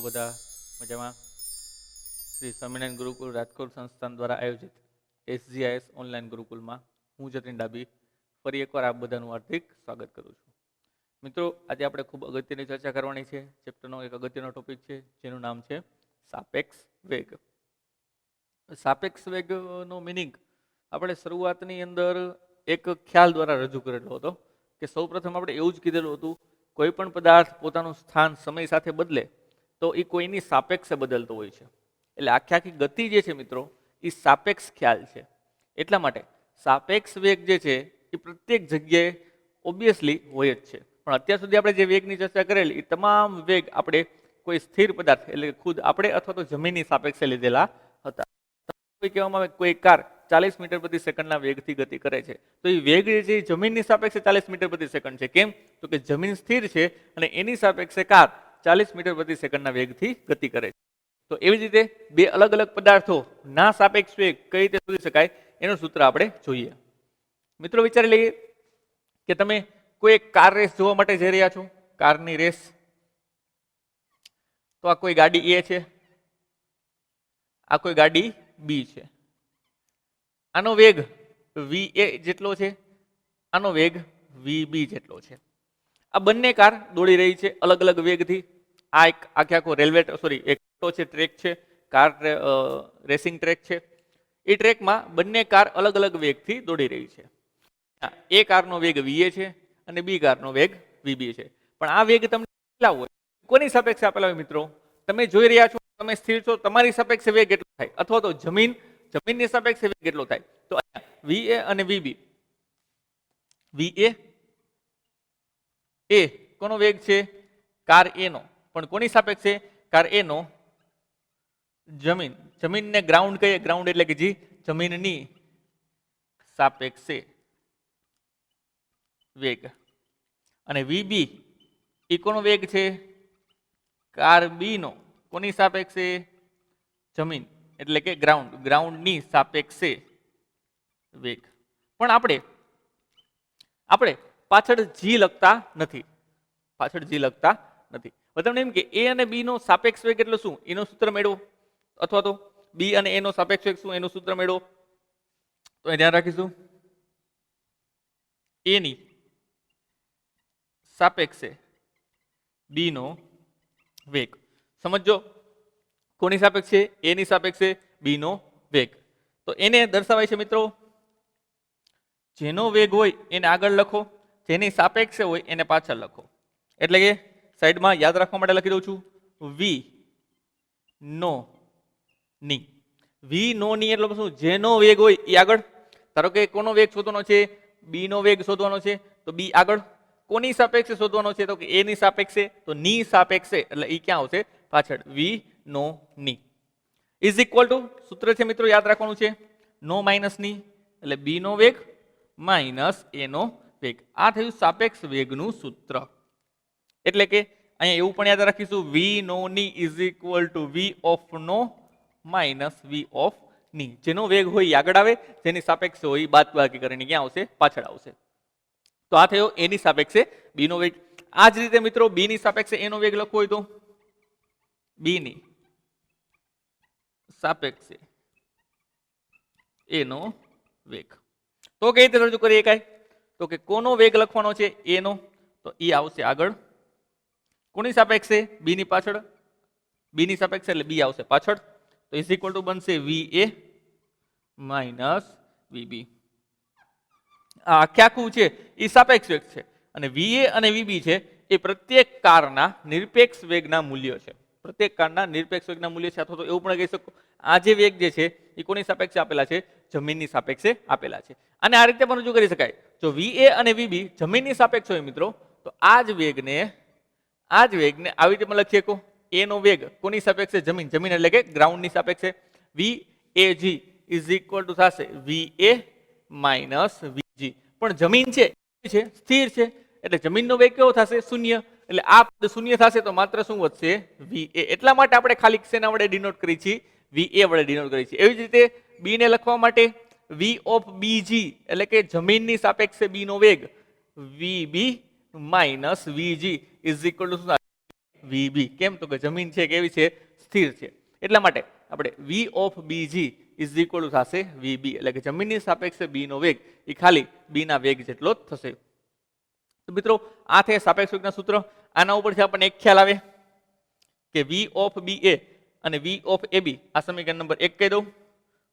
બધા મજામાં? શ્રી સ્વામિનારાયણ ગુરુકુળ રાજકોટ સંસ્થાન દ્વારા આયોજિત SGIS ઓનલાઈન ગુરુકુલમાં હું જતીન ડાબી ફરી એકવાર આપ બધાનું હાર્દિક સ્વાગત કરું છું. મિત્રો, આજે આપણે ખૂબ અગત્યની ચર્ચા કરવાની છે. ચેપ્ટરનો એક અગત્યનો ટોપિક છે જેનું નામ છે સાપેક્ષ વેગ. સાપેક્ષ વેગનો મિનિંગ આપણે શરૂઆતની અંદર એક ખ્યાલ દ્વારા રજૂ કરેલો હતો કે સૌપ્રથમ આપણે એવું જ કીધેલું હતું, કોઈ પણ પદાર્થ પોતાનું સ્થાન સમય સાથે બદલે તો એ કોઈની સાપેક્ષે બદલતો હોય છે. એટલે આખી ગતિ જે છે મિત્રો એ સાપેક્ષ ખ્યાલ છે. એટલા માટે સાપેક્ષ વેગ જે છે એ પ્રત્યેક જગ્યાએ ઓબ્વિયસલી હોય જ છે. પણ અત્યાર સુધી આપણે જે વેગની ચર્ચા કરેલી એ તમામ વેગ આપણે કોઈ સ્થિર પદાર્થ એટલે ખુદ આપણે અથવા તો જમીનની સાપેક્ષે લીધેલા હતા. કહેવામાં આવે કોઈ કાર 40 મીટર પ્રતિ સેકન્ડના વેગથી ગતિ કરે છે, તો એ વેગ જે છે એ જમીનની સાપેક્ષે 40 મીટર પ્રતિ સેકન્ડ છે. કેમ? તો કે જમીન સ્થિર છે અને એની સાપેક્ષે કાર 40 મીટર પ્રતિ સેકન્ડના વેગથી ગતિ કરે છે. તો એવી જ રીતે બે અલગ અલગ પદાર્થો ના સાપેક્ષ વેગ કઈ રીતે શોધી શકાય એનું સૂત્ર આપણે જોઈએ. મિત્રો, વિચારી લઈએ કે તમે કોઈ એક કાર રેસ જોવા માટે જઈ રહ્યા છો. કારની રેસ. તો આ કોઈ ગાડી A છે, આ કોઈ ગાડી B છે. આનો વેગ VA જેટલો છે, આનો વેગ VB જેટલો છે. આ બંને કાર દોડી રહી છે અલગ અલગ વેગથી. આ એક આખો રેલવે એક ટ્રેક છે, કાર રેસિંગ ટ્રેક છે. એ ટ્રેકમાં બંને કાર અલગ અલગ વેગથી દોડી રહી છે. એ કારનો વેગ VA છે અને B કારનો વેગ VB છે. પણ આ વેગ તમને કેટલા હોય, કોની સાપેક્ષે આપેલા હોય? મિત્રો, તમે જોઈ રહ્યા છો, તમે સ્થિર છો, તમારી સાપેક્ષે વેગ કેટલો થાય, અથવા તો જમીનની સાપેક્ષે વેગ કેટલો થાય. તો અહીંયા VA અને VB, VA કોનો વેગ છે? કાર A નો. પણ કોની સાપેક્ષે? કાર A નો જમીનને ગ્રાઉન્ડ કહીએ. ગ્રાઉન્ડ એટલે કે જમીનની સાપેક્ષે વેગ. અને VB એ કોનો વેગ છે? કાર B નો. કોની સાપેક્ષે? જમીન એટલે કે ગ્રાઉન્ડની સાપેક્ષે વેગ. પણ આપણે પાછળ G લખતા નથી. તમને એમ કે A અને B નો સાપેક્ષ વેગ એટલે શું એનું સૂત્ર મેળવો, અથવા તો B અને A નો સાપેક્ષ વેગ શું એનું સૂત્ર મેળવો. તો એ ધ્યાન રાખીશું, A ની સાપેક્ષે B નો વેગ. સમજો, કોની સાપેક્ષે? A ની સાપેક્ષે B નો વેગ. તો એને દર્શાવાય છે મિત્રો, જેનો વેગ હોય એને આગળ લખો, જેની સાપેક્ષે હોય એને પાછળ લખો. એટલે કે સાઈડમાં યાદ રાખવા માટે લખી દઉં છું V નો ની. V નો ની એટલે શું? જેનો વેગ હોય એ આગળ. ધારો કે કોનો વેગ શોધવાનો છે? B નો વેગ શોધવાનો છે, તો B આગળ. કોની સાપેક્ષે શોધવાનો છે? તો કે A ની સાપેક્ષે. તો ની સાપેક્ષે એટલે એ ક્યાં આવશે? પાછળ. V નો ની ઇઝ ઇક્વલ ટુ, સૂત્ર છે મિત્રો યાદ રાખવાનું છે, નો માઇનસ ની એટલે B નો વેગ માઇનસ A નો વેગ. આ થયું સાપેક્ષ વેગનું સૂત્ર. એટલે કે અહીંયા એવું પણ યાદ રાખીશું, V નો ની is equal to V of નો માઇનસ V ઓફ ની. જેનો વેગ હોય એ આગળ આવે, જેની સાપેક્ષે હોય એ બાદબાકી કરીને ક્યાં આવશે? પાછળ આવશે. તો આ થયો A ની સાપેક્ષે B નો વેગ. આ જ રીતે મિત્રો B ની સાપેક્ષે A નો વેગ લખવો હોય તો B ની સાપેક્ષે A નો વેગ. તો કઈ રીતે રજૂ કરીએ કાંઈ? તો કે કોનો વેગ લખવાનો છે? A નો. તો એ આવશે આગળ. કોની સાપેક્ષે? B ની પાછળ. B ની સાપેક્ષે એટલે B આવશે પાછળ. તો ઇઝ ઇક્વલ ટુ બનશે VA માઇનસ VB. આ આખું છે એ સાપેક્ષ વેગ છે. અને VA અને VB છે એ પ્રત્યેક કારના નિરપેક્ષ વેગના મૂલ્યો છે. પ્રત્યેક કારના નિરપેક્ષ વેગના મૂલ્ય છે. અથવા તો એવું પણ કહી શકો, આ જે વેગ જે છે એ કોની સાપેક્ષે આપેલા છે? જમીનની સાપેક્ષે આપેલા છે. અને આ રીતે પણ રજૂ કરી શકાય. જો VA અને VB જમીનની સાપેક્ષ હોય મિત્રો, તો આ જ વેગને આવી રીતે લખીએ કો. A નો વેગ કોની સાપેક્ષે? જમીન એટલે કે ગ્રાઉન્ડની સાપેક્ષે. VAG ઇઝ ઇક્વલ ટુ થશે VA માઇનસ VG. પણ જમીન છે સ્થિર છે એટલે જમીનનો વેગ કેવો થશે? શૂન્ય. એટલે આ પદ શૂન્ય થશે તો માત્ર શું વધશે? VA. એટલા માટે આપણે ખાલી શેના વડે ડિનોટ કરી છીએ? VA વડે ડિનોટ કરી છીએ. એવી જ રીતે B ને લખવા માટે V ઓફ BG એટલે કે જમીનની સાપેક્ષે B નો વેગ VB minus VG is equal two VB. કેમ? તો કે જમીન છે કેવી છે? સ્થિર છે. એટલા માટે આપણે વી ઓફ બીજી ઇઝ ઇક્વલ ટુ થશે વીબી, એટલે કે જમીનની સાપેક્ષે બી નો વેગ એ ખાલી બી ના વેગ જેટલો જ થશે. તો મિત્રો આ છે સાપેક્ષ વેગના સૂત્ર. આના ઉપરથી આપણને એક ખ્યાલ આવે કે વી ઓફ બી એ અને વી ઓફ એ બી આ સમીકરણ નંબર 1 કહી દઉં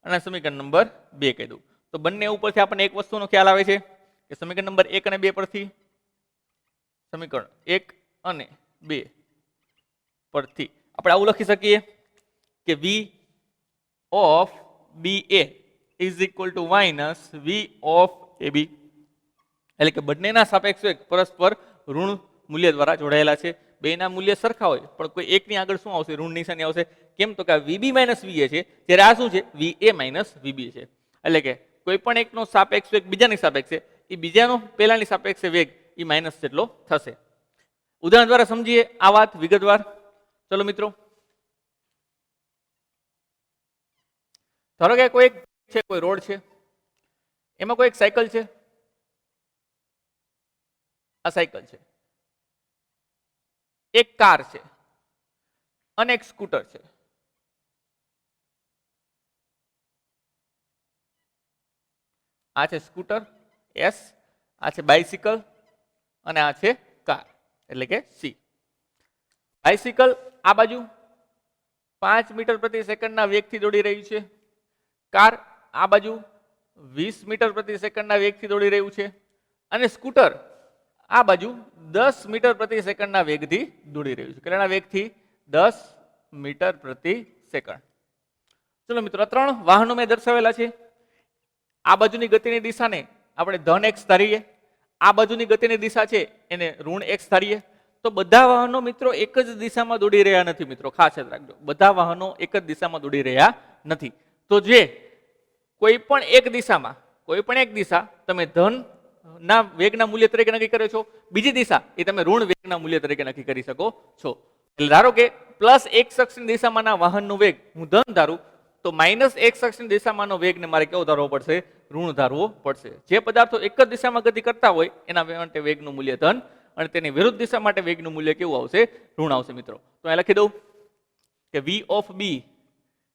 અને સમીકરણ નંબર 2 કહી દઉં. તો બંને ઉપરથી આપણને એક વસ્તુનો ખ્યાલ આવે છે કે સમીકરણ નંબર 1 અને 2 પરથી સમીકરણ 1 અને 2 પરથી આપણે આવું લખી શકીએ કે V of B A is equal to minus V of A B, એટલે કે બંનેના સાપેક્ષ વેગ પરસ્પર ઋણ મૂલ્ય દ્વારા જોડાયેલા છે. બેના મૂલ્ય સરખા હોય પણ કોઈ એકની આગળ શું આવશે? ઋણ નિશાની આવશે. કેમ? તો કે વીબી માઇનસ વીએ છે, જ્યારે આ શું છે? વીએ માઇનસ વીબી છે. એટલે કે કોઈ પણ એકનો સાપેક્ષ વેગ બીજાની સાપેક્ષે એ બીજાનો પહેલાની સાપેક્ષે વેગ એ માઇનસ જેટલો થશે. ઉદાહરણ દ્વારા સમજીએ આ વાત વિગતવાર. ચલો મિત્રો, ધારો કે કોઈ છે, કોઈ રોડ છે, એમાં કોઈ એક સાયકલ છે, આ સાયકલ છે, એક કાર છે અને એક સ્કૂટર છે. આ છે સ્કૂટર એસ, આ છે બાઇસિકલ અને આ છે કાર એટલે કે સી. બાઇસિકલ આ બાજુ 5 મીટર પ્રતિ સેકન્ડના વેગથી દોડી રહ્યું છે. કાર આ બાજુ 20 મીટર પ્રતિ સેકન્ડના વેગથી દોડી રહ્યું છે અને સ્કૂટર આ બાજુ 10 મીટર પ્રતિ સેકન્ડના વેગથી દોડી રહ્યું છે. કેટલાના વેગથી? 10 મીટર પ્રતિ સેકન્ડ. ચલો મિત્રો, આ ત્રણ વાહનો મેં દર્શાવેલા છે. આ બાજુની ગતિની દિશાને આપણે ધન x ધારીએ, આ બાજુની ગતિની દિશા છે એને ઋણ x ધારીએ. તો બધા વાહનો મિત્રો એક જ દિશામાં દોડી રહ્યા નથી. મિત્રો ખાસ યાદ રાખજો, બધા વાહનો એક જ દિશામાં દોડી રહ્યા નથી. તો જે કોઈ પણ એક દિશા તમે ધન ના વેગના મૂલ્ય તરીકે નક્કી કરો છો, બીજી દિશા એ તમે ઋણ વેગના મૂલ્ય તરીકે નક્કી કરી શકો છો. એટલે ધારો કે પ્લસ x અક્ષની દિશામાંના વાહનનો વેગ હું ધન ધારું તો માઇનસ x અક્ષની દિશામાંનો વેગને મારે કેવો ધારવો પડશે? ઋણ ધારવો પડશે. જે પદાર્થો એક જ દિશામાં ગતિ કરતા હોય એના માટે વેગનું મૂલ્ય ધન અને તેની વિરુદ્ધ દિશા માટે વેગનું મૂલ્ય કેવું આવશે? ઋણ આવશે. મિત્રો તો અહીં લખી દઉં કે વી ઓફ બી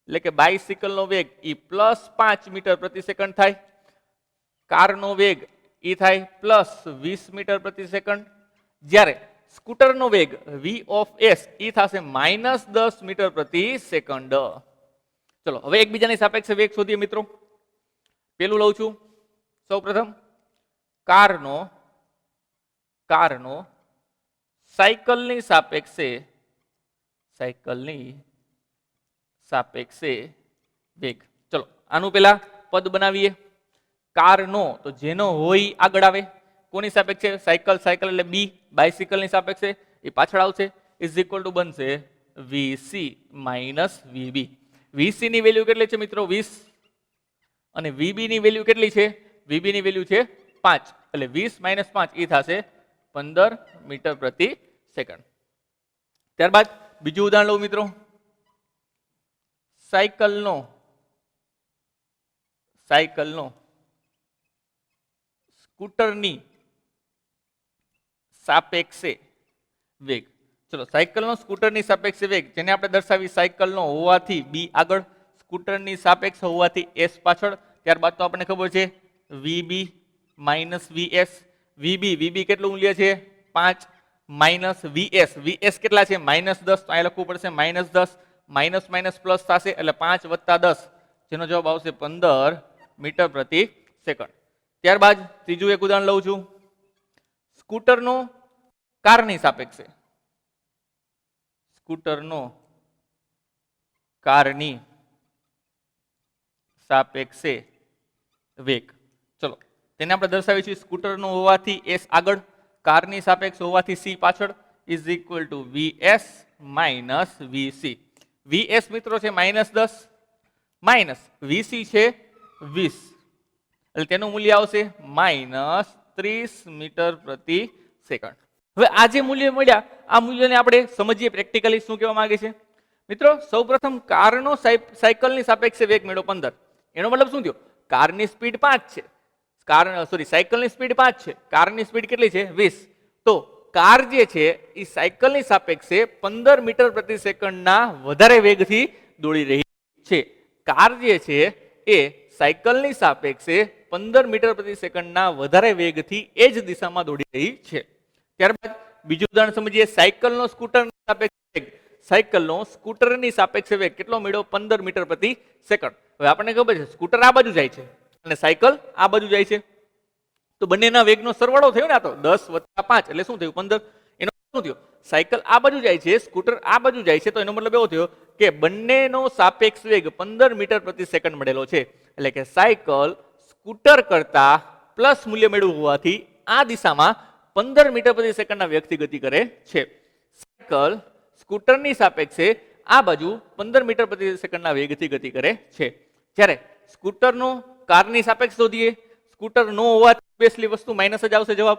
એટલે કે બાઇસિકલનો વેગ એ +5 મીટર પ્રતિ સેકન્ડ થાય, કારનો વેગ એ થાય +20 મીટર પ્રતિ સેકન્ડ, જ્યારે સ્કૂટરનો વેગ વી ઓફ એસ એ થશે -10 મીટર પ્રતિ સેકન્ડ. ચલો હવે એકબીજાની સાપેક્ષે વેગ શોધીએ મિત્રો. પેલું લઉં છું સૌપ્રથમ કારનો સાયકલની સાપેક્ષે વેગ. ચલો આનું પેલા પદ બનાવીએ. કારનો તો જેનો હોય આગળ આવે. કોની સાપેક્ષે? સાયકલ એટલે બી, બાઇસિકલની સાપેક્ષે એ પાછળ આવશે. ઇઝ ઇક્વલ ટુ બનશે વીસી માઇનસ વીબી. વીસી ની વેલ્યુ કેટલી છે મિત્રો? 20 અને વીબી ની વેલ્યુ કેટલી છે? વીબી ની વેલ્યુ છે 5, એટલે 20 - 5 એ થશે 15 મીટર પ્રતિ સેકન્ડ. ત્યારબાદ બીજું ઉદાહરણ લઉં મિત્રો. સાયકલનો સ્કૂટરની સાપેક્ષે વેગ. ચલો સાયકલનો સ્કૂટરની સાપેક્ષે વેગ જેને આપણે દર્શાવી સાયકલનો હોવાથી બી આગળ, સ્કૂટરની સાપેક્ષ હોવાથી એસ પાછળ. ત્યારબાદ તો આપણને ખબર છે વીબી માઇનસ વીએસ. વીબી કેટલું મૂલ્ય છે? 5 માઇનસ વીએસ કેટલા છે? -10. તો અહીં લખવું પડશે -10, માઇનસ પ્લસ થશે એટલે 5 + 10 જેનો જવાબ આવશે 15 મીટર પ્રતિ સેકન્ડ. ત્યારબાદ ત્રીજું એક ઉદાહરણ લઉં છું. સ્કૂટરનો કારની સાપેક્ષે વેગ. ચલો તેને આપણે દર્શાવીશું સ્કૂટરનો હોવાથી એસ આગળ, કારની સાપેક્ષ હોવાથી સી પાછળ. Is equal two VS minus VC. VS મિત્રો છે -10 માઇનસ વીસી છે 20, એટલે તેનું મૂલ્ય આવશે -30 મીટર પ્રતિ સેકન્ડ. હવે આ જે મૂલ્ય મળ્યા આ મૂલ્યને આપણે સમજીએ પ્રેક્ટિકલી શું કહેવા માંગે છે. મિત્રો સૌપ્રથમ કારનો સાયકલની સાપેક્ષે વેગ મેળવો 15. એનો મતલબ શું થયો? કારની સ્પીડ 5 છે, સાયકલની સ્પીડ 5 છે, કારની સ્પીડ કેટલી છે? 20. તો કાર જે છે એ સાયકલની સાપેક્ષે 15 મીટર પ્રતિ સેકન્ડના વધારે વેગથી દોડી રહી છે. કાર જે છે એ સાયકલની સાપેક્ષે 15 મીટર પ્રતિ સેકન્ડના વધારે વેગથી એ જ દિશામાં દોડી રહી છે. ત્યારબાદ બીજું ઉદાહરણ સમજીએ. સાયકલનો સ્કૂટરની સાપેક્ષે વેગ, સાયકલનો સ્કૂટરની સાપેક્ષે વેગ કેટલો મળ્યો? 15 મીટર પ્રતિ સેકન્ડ. હવે આપણને ખબર છે સ્કૂટર આ બાજુ જાય છે અને સાયકલ આ બાજુ જાય છે, તો બંનેના વેગનો સરવાળો થયો ને, આ તો 10 + 5 એટલે શું થયું? 15. એનો શું થયો? સાયકલ આ બાજુ જાય છે, સ્કૂટર આ બાજુ જાય છે, તો એનો મતલબ એવો થયો કે બંનેનો સાપેક્ષ વેગ 15 મીટર પ્રતિ સેકન્ડ મળેલો છે. એટલે કે સાયકલ સ્કૂટર કરતા પ્લસ મૂલ્ય મેળવ્યું હોવાથી આ દિશામાં 15 મીટર પ્રતિ સેકન્ડના વેગથી ગતિ કરે છે. સાયકલ સ્કૂટરની સાપેક્ષે આ બાજુ 15 મીટર પ્રતિ સેકન્ડના વેગથી ગતિ કરે છે. જ્યારે સ્કૂટરનો કારની સાપેક્ષ શોધીએ, સ્કૂટર નો હોવાથી ઓબ્વિયસલી વસ્તુ માઇનસ જ આવશે જવાબ.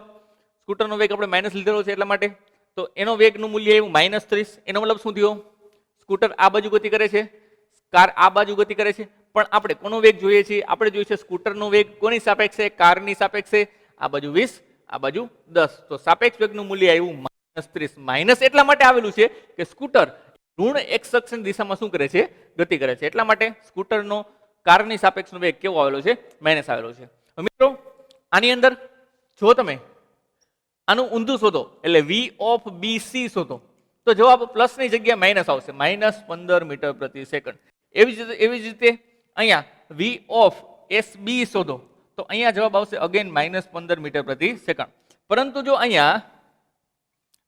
સ્કૂટરનો વેગ આપણે માઇનસ લીધેલો છે એટલા માટે, તો એનો વેગનું મૂલ્ય એવું -30. એનો મતલબ શું થયો? સ્કૂટર આ બાજુ ગતિ કરે છે, કાર આ બાજુ ગતિ કરે છે, પણ આપણે કોનો વેગ જોઈએ છીએ? આપણે જોઈએ છે સ્કૂટરનો વેગ. કોની સાપેક્ષે? કારની સાપેક્ષે. આ બાજુ 20, આ બાજુ 10, તો સાપેક્ષ વેગનું મૂલ્ય આવ્યું -30. માઇનસ એટલા માટે આવેલું છે કે સ્કૂટર ઋણ x અક્ષની દિશામાં શું કરે છે? ગતિ કરે છે. એટલા માટે સ્કૂટરનો કારની સાપેક્ષનો વેગ કેવો આવેલો છે? માઇનસ આવેલો છે. મિત્રો આની અંદર જો તમે આનું ઊંધું શોધો એટલે v ઓફ BC શોધો તો જવાબ પ્લસની જગ્યાએ માઇનસ આવશે, -15 મીટર પ્રતિ સેકન્ડ. એવી જ રીતે અહીંયા v ઓફ SB શોધો તો અહીંયા જવાબ આવશે અગેન -15 મીટર પ્રતિ સેકન્ડ. પરંતુ જો અહીંયા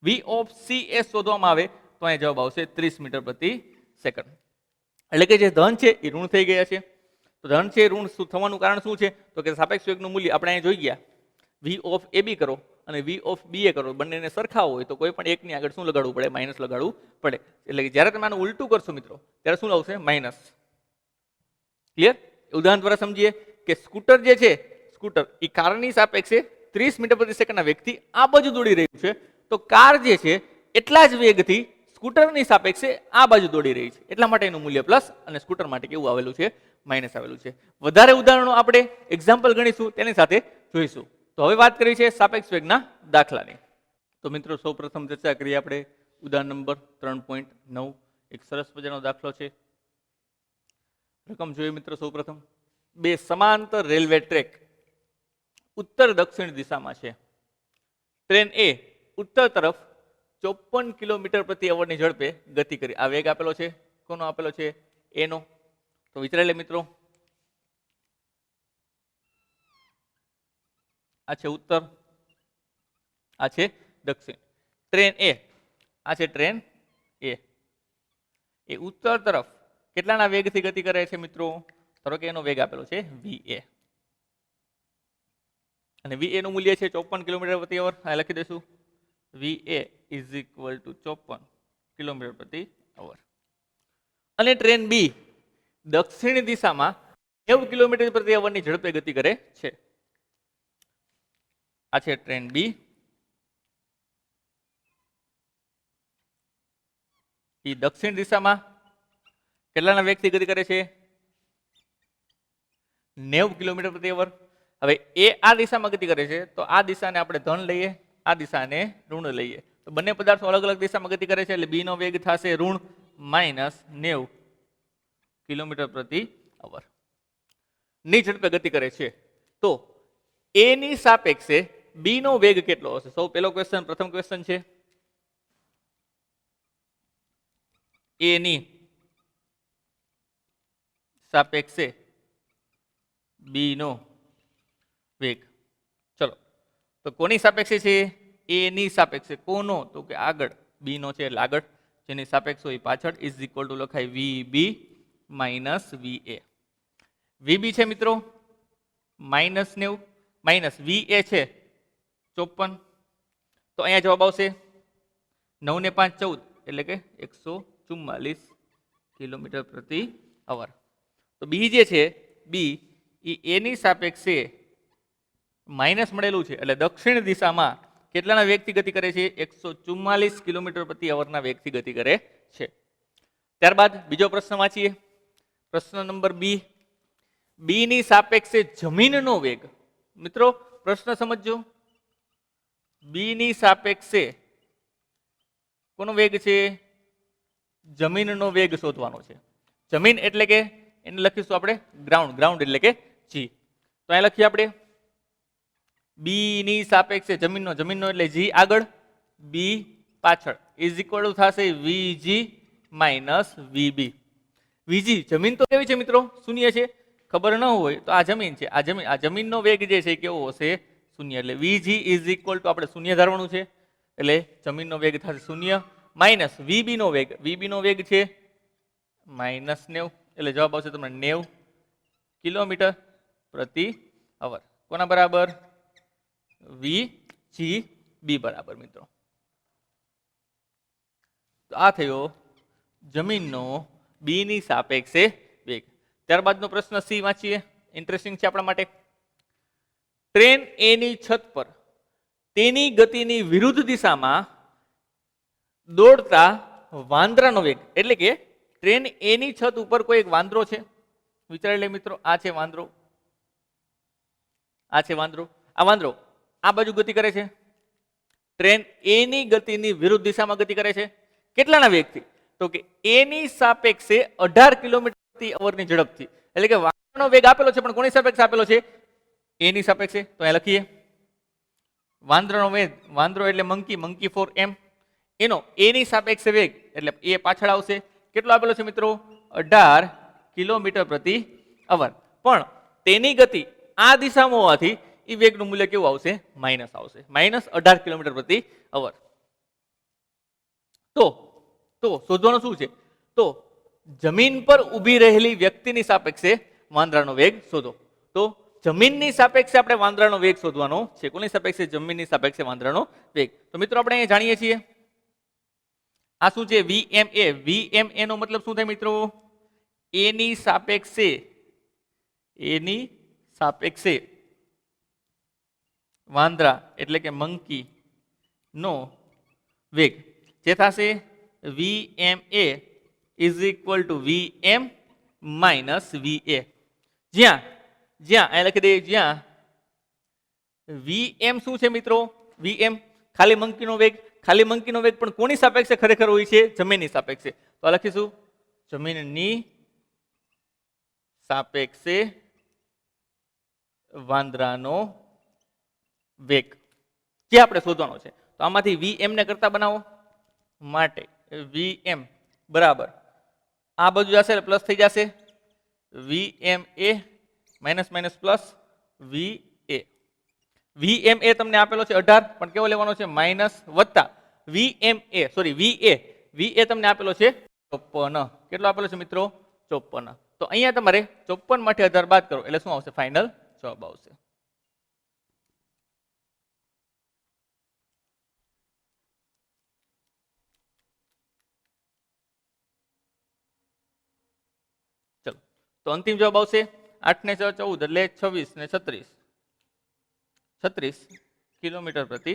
v ઓફ CS શોધવામાં આવે તો અહીંયા જવાબ આવશે 30 મીટર પ્રતિ સેકન્ડ. એટલે કે જે ધન છે એ ઋણ થઈ ગયા છે. તો ધન છે ઋણ થવાનું કારણ શું છે? તો કે સાપેક્ષ વેગનું મૂલ્ય આપણે અહીંયા જોઈ ગયા. v ઓફ AB કરો અને v ઓફ BA કરો, બંનેને સરખા હોય તો કોઈ પણ એકની આગળ શું લગાડવું પડે? માઇનસ લગાડવું પડે. એટલે કે જ્યારે તમે આનું ઉલટું કરશો મિત્રો ત્યારે શું આવશે? માઇનસ. ક્લિયર? ઉદાહરણ દ્વારા સમજીએ કે સ્કૂટર જે છે, સ્કૂટર એ કારની સાપેક્ષે 30 મીટર પ્રતિ સેકન્ડના વેગથી આ બાજુ દોડી રહ્યું છે, તો કાર જે છે એટલા જ વેગથી સ્કૂટરની સાપેક્ષે આ બાજુ દોડી રહી છે. એટલા માટે એનું મૂલ્ય પ્લસ અને સ્કૂટર માટે કેવું આવેલું છે? માઇનસ આવેલું છે. વધારે ઉદાહરણો આપણે એક્ઝામ્પલ ગણીશું, તેની સાથે જોઈશું. તો હવે વાત કરી છે સાપેક્ષ વેગના દાખલાની. તો મિત્રો સૌપ્રથમ ચર્ચા કરીએ આપણે ઉદાહરણ નંબર 3.9. એક સરસ મજાનો દાખલો છે. રકમ જોઈએ મિત્રો. સૌપ્રથમ બે સમાંતર રેલવે ટ્રેક ઉત્તર દક્ષિણ દિશામાં છે. ટ્રેન એ ઉત્તર તરફ 54 કિલોમીટર પ્રતિ અવરની ઝડપે ગતિ કરી. આ વેગ આપેલો છે. કોનો આપેલો છે? એનો. તો વિચારી લે મિત્રો, આ છે ઉત્તર, આ છે દક્ષિણ. ટ્રેન એ, આ છે ટ્રેન એ ઉત્તર તરફ કેટલાના વેગથી ગતિ કરે છે મિત્રો? ધારો કે એનો વેગ આપેલો છે VA અને VA નું મૂલ્ય છે 54 કિલોમીટર પ્રતિ અવર. આ લખી દઈશું VA = 54 કિલોમીટર પ્રતિ અવર. અને ટ્રેન B દક્ષિણ દિશામાં 90 કિલોમીટર પ્રતિ અવરની ઝડપે ગતિ કરે છે. આ છે ટ્રેન B. એ દક્ષિણ દિશામાં કેટલાના વેગથી ગતિ કરે છે? 90 કિલોમીટર પ્રતિ અવર. હવે એ આ દિશામાં ગતિ કરે છે તો આ દિશાને આપણે ધન લઈએ, આ દિશાને ઋણ લઈએ. તો બંને પદાર્થો અલગ અલગ દિશામાં ગતિ કરે છે એટલે B નો વેગ થશે ઋણ -90 કિલોમીટર પ્રતિ અવર ની ઝડપે ગતિ કરે છે. તો A ની સાપેક્ષે B નો વેગ કેટલો હશે? સૌ પહેલો ક્વેશ્ચન, પ્રથમ ક્વેશ્ચન છે A ની સાપેક્ષે B નો વેગ. ચલો, તો કોની સાપેક્ષે છે? A ની સાપેક્ષે. કોનો? તો કે આગળ. B નો છે એટલે આગળ, જેની સાપેક્ષ હોય પાછળ. = લખાય VB - VA. VB છે મિત્રો -90 માઇનસ VA છે 54. તો અહીંયા જવાબ આવશે 9 ને 5 14 એટલે કે 144 કિલોમીટર પ્રતિ અવર. તો B જે છે B એ A ની સાપેક્ષે માઇનસ મળેલું છે એટલે દક્ષિણ દિશામાં કેટલાના વેગથી ગતિ કરે છે? 144 કિલોમીટર પ્રતિ અવરના વેગથી ગતિ કરે છે. ત્યારબાદ બીજો પ્રશ્ન વાંચીએ. પ્રશ્ન નંબર B. B ની સાપેક્ષે જમીનનો વેગ. મિત્રો પ્રશ્ન સમજજો. બી ની સાપેક્ષે કોનો વેગ છે? જમીનનો વેગ શોધવાનો છે. જમીન એટલે કે એને લખીશું આપણે ગ્રાઉન્ડ, ગ્રાઉન્ડ એટલે કે જી. તો અહીં લખીએ આપણે બી ની સાપેક્ષે જમીનનો, જમીનનો એટલે જી આગળ, બી પાછળ, ઇઝ ઇક્વલ ટુ થશે વીજી માઇનસ વીબી. વીજી જમીન તો કેવી છે મિત્રો? શૂન્ય છે. ખબર ન હોય તો આ જમીન છે, આ જમીનનો વેગ જે છે કેવો હશે? શૂન્ય. એટલે વીજી ઇઝ ઇક્વલ ટુ આપણે શૂન્ય ધારવાનું છે, એટલે જમીનનો વેગ થશે શૂન્ય માઇનસ વીબી નો વેગ, વીબી નો વેગ છે માઇનસ 90, એટલે જવાબ આવશે તમને 90 કિલોમીટર પ્રતિ અવર. કોના બરાબર? વીજીબી બરાબર મિત્રો. તો આ થયો જમીનનો બી ની સાપેક્ષે વેગ. ત્યારબાદનો પ્રશ્ન સી વાંચીએ, ઇન્ટરેસ્ટિંગ છે આપણા માટે. ટ્રેન એ ની છત પર તેની ગતિની વિરુદ્ધ દિશામાં દોડતા વાંદરાનો વેગ, એટલે કે ટ્રેન એ ની છત ઉપર કોઈ એક વાંદરો છે. વિચારી લે મિત્રો, આ છે વાંદરો, આ છે વાંદરો. આ વાંદરો આ બાજુ ગતિ કરે છે. ટ્રેન એ ની ગતિની વિરુદ્ધ દિશામાં ગતિ કરે છે. કેટલાના વેગથી? તો કે એ ની સાપેક્ષે 18 કિલોમીટર પ્રતિ અવરની ઝડપથી. એટલે કે વાંદરાનો વેગ આપેલો છે, પણ કોની સાપેક્ષે આપેલો છે? એ ની સાપેક્ષે. તો અહીં લખીએ વાંદરાનો વેગ, વાંદરો એટલે મંકી, મંકી ફોર એમ, એનો એ ની સાપેક્ષે વેગ એટલે એ પાછળ આવશે. કેટલો આપેલો છે મિત્રો? 18 કિલોમીટર પ્રતિ અવર. પણ તેની ગતિ આ દિશામાં હોવાથી એ વેગનું મૂલ્ય કેવું આવશે? માઇનસ આવશે, માઇનસ 18 કિલોમીટર પ્રતિ અવર. તો શોધવાનું શું છે? તો જમીન પર ઊભી રહેલી વ્યક્તિની સાપેક્ષે વાંદરાનો વેગ શોધો. તો જમીનની સાપેક્ષે આપણે વાંદરાનો વેગ શોધવાનો છે. કોની સાપેક્ષે? જમીનની સાપેક્ષે વાંદરાનો વેગ. તો મિત્રો આપણે અહીંયા જાણીએ છીએ આ શું છે? VMA. VMA નો મતલબ શું થાય મિત્રો? એની સાપેક્ષે, એની સાપેક્ષે વાંદરા એટલે કે મંકી નો વેગ, જે થશે VMA is equal two VM minus VA. જ્યાં અહીં લખી દઈએ, જ્યાં VM શું છે મિત્રો? VM ખાલી મંકીનો વેગ, ખાલી મંકીનો વેગ પણ કોની સાપેક્ષે ખરેખર હોય છે? જમીનની સાપેક્ષે. તો લખીશું જમીનની સાપેક્ષે વાંદરાનો વેગ, જે આપણે શોધવાનો છે. તો આમાંથી VM ને કરતા બનાવો માટે VM બરાબર આ બાજુ જશે એટલે પ્લસ થઈ જશે, VMA minus minus plus VA. VMA તમને આપેલો છે 18, પણ કેવો લેવાનો છે? માઇનસ વત્તા VMA, સોરી VA તમને આપેલો છે 54. કેટલો આપેલો છે મિત્રો? 54. તો અહીંયા તમારે 54 માંથી 18 બાદ કરો એટલે શું આવશે? ફાઇનલ જવાબ આવશે. ચલો, તો અંતિમ જવાબ આવશે 8 ને 6 14 એટલે 26 ને 36 કિલોમીટર પ્રતિ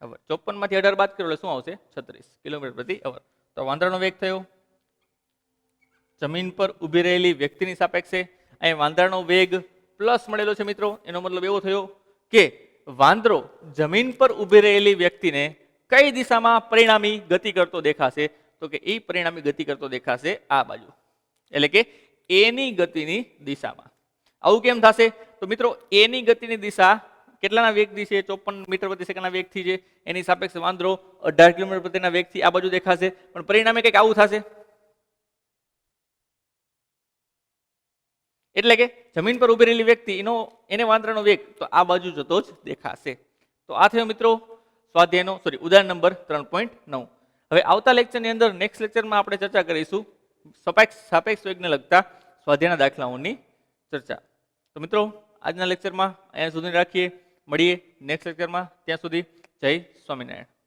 અવર. 54 માંથી 18 બાદ કરો એટલે શું આવશે? 36 કિલોમીટર પ્રતિ અવર. તો વાંદરાનો વેગ થયો જમીન પર ઊભી રહેલી વ્યક્તિની સાપેક્ષે. અહીં વાંદરાનો વેગ પ્લસ મળેલો છે મિત્રો, એનો મતલબ એવો થયો કે વાંદરો જમીન પર ઊભી રહેલી વ્યક્તિને કઈ દિશામાં પરિણામી ગતિ કરતો દેખાશે? તો કે એ પરિણામી ગતિ કરતો દેખાશે આ બાજુ, એટલે કે એની ગતિની દિશામાં. આવું કેમ થશે? તો મિત્રો એની ગતિની દિશા કેટલાના વેગથી છે? 54 મીટર પ્રતિ સેકન્ડના વેગથી છે. એની સાપેક્ષે વાંદરો 18 કિલોમીટર પ્રતિના વેગથી આ બાજુ દેખાશે, પણ પરિણામે કંઈક આવું થશે. એટલે કે જમીન પર ઊભી રહેલી વ્યક્તિ એને વાંદરાનો વેગ તો આ બાજુ જતો જ દેખાશે. તો આ થયો મિત્રો સ્વાધ્યાયનો ઉદાહરણ નંબર 3.9. હવે આવતા લેક્ચરની અંદર નેક્સ્ટ લેક્ચરમાં આપણે ચર્ચા કરીશું સાપેક્ષ વેગને લગતા સ્વાધ્યાયના દાખલાઓની ચર્ચા. તો મિત્રો આજના લેક્ચરમાં અહીંયા સુધી રાખીએ, મળીએ નેક્સ્ટ લેક્ચરમાં. ત્યાં સુધી જય સ્વામિનારાયણ.